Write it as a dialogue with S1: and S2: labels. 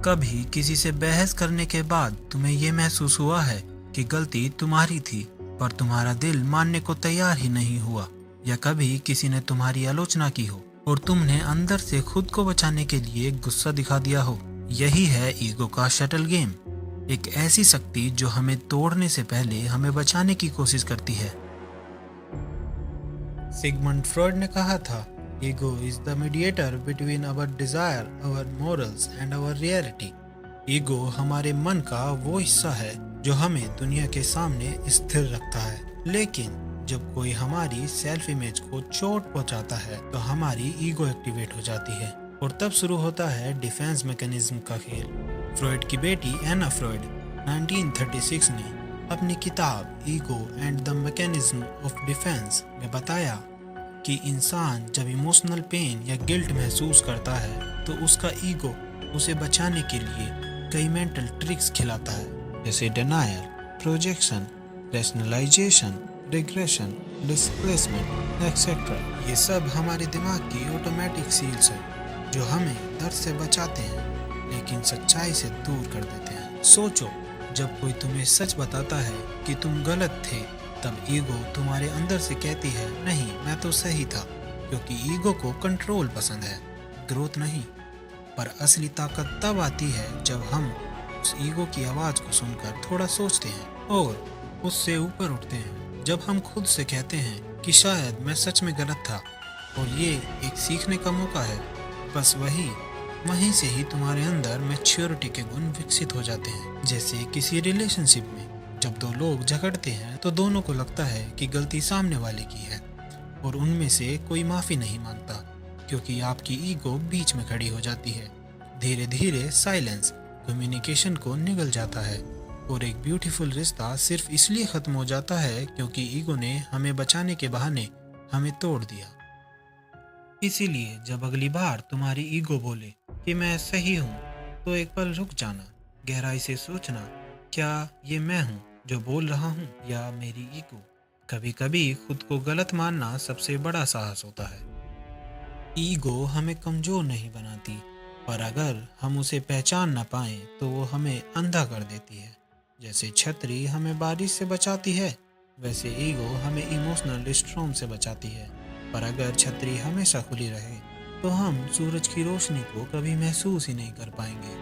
S1: कभी किसी से बहस करने के बाद तुम्हें ये महसूस हुआ है कि गलती तुम्हारी थी पर तुम्हारा दिल मानने को तैयार ही नहीं हुआ? या कभी किसी ने तुम्हारी आलोचना की हो और तुमने अंदर से खुद को बचाने के लिए गुस्सा दिखा दिया हो? यही है ईगो का शटल गेम, एक ऐसी शक्ति जो हमें तोड़ने से पहले हमें बचाने की कोशिश करती है। सिगमंड फ्रॉइड ने कहा था, ego is the mediator between our desire, our morals and our reality. Ego हमारे मन का वो हिस्सा है जो हमें दुनिया के सामने स्थिर रखता है, लेकिन जब कोई हमारी सेल्फ इमेज को चोट पहुंचाता है तो हमारी ईगो एक्टिवेट हो जाती है और तब शुरू होता है डिफेंस मैकेनिज्म का खेल। फ्रॉइड की बेटी एना फ्रॉइड 1936 ने अपनी किताब ego and the mechanism of defence में बताया कि इंसान जब इमोशनल पेन या गिल्ट महसूस करता है तो उसका ईगो उसे बचाने के लिए कई मेंटल ट्रिक्स खिलाता है, जैसे denial, projection, rationalisation, regression, displacement etcetera. ये सब हमारे दिमाग की ऑटोमेटिक सील्स हैं जो हमें दर्द से बचाते हैं लेकिन सच्चाई से दूर कर देते हैं। सोचो, जब कोई तुम्हें सच बताता है कि तुम गलत थे, तब ईगो तुम्हारे अंदर से कहती है, नहीं मैं तो सही था, क्योंकि ईगो को कंट्रोल पसंद है, ग्रोथ नहीं। पर असली ताकत तब आती है जब हम उस ईगो की आवाज़ को सुनकर थोड़ा सोचते हैं और उससे ऊपर उठते हैं। जब हम खुद से कहते हैं कि शायद मैं सच में गलत था और ये एक सीखने का मौका है, बस वहीं से ही तुम्हारे अंदर मैच्योरिटी के गुण विकसित हो जाते हैं। जैसे किसी रिलेशनशिप में जब दो लोग झगड़ते हैं तो दोनों को लगता है कि गलती सामने वाले की है और उनमें से कोई माफ़ी नहीं मांगता, क्योंकि आपकी ईगो बीच में खड़ी हो जाती है। धीरे धीरे साइलेंस कम्युनिकेशन को निगल जाता है और एक ब्यूटीफुल रिश्ता सिर्फ इसलिए ख़त्म हो जाता है क्योंकि ईगो ने हमें बचाने के बहाने हमें तोड़ दिया। इसीलिए जब अगली बार तुम्हारी ईगो बोले कि मैं सही हूँ, तो एक पल रुक जाना, गहराई से सोचना, क्या ये मैं हूँ जो बोल रहा हूँ या मेरी ईगो? कभी कभी खुद को गलत मानना सबसे बड़ा साहस होता है। ईगो हमें कमज़ोर नहीं बनाती, पर अगर हम उसे पहचान ना पाएं तो वो हमें अंधा कर देती है। जैसे छतरी हमें बारिश से बचाती है, वैसे ईगो हमें इमोशनल स्टॉर्म से बचाती है। पर अगर छतरी हमेशा खुली रहे तो हम सूरज की रोशनी को कभी महसूस ही नहीं कर पाएंगे।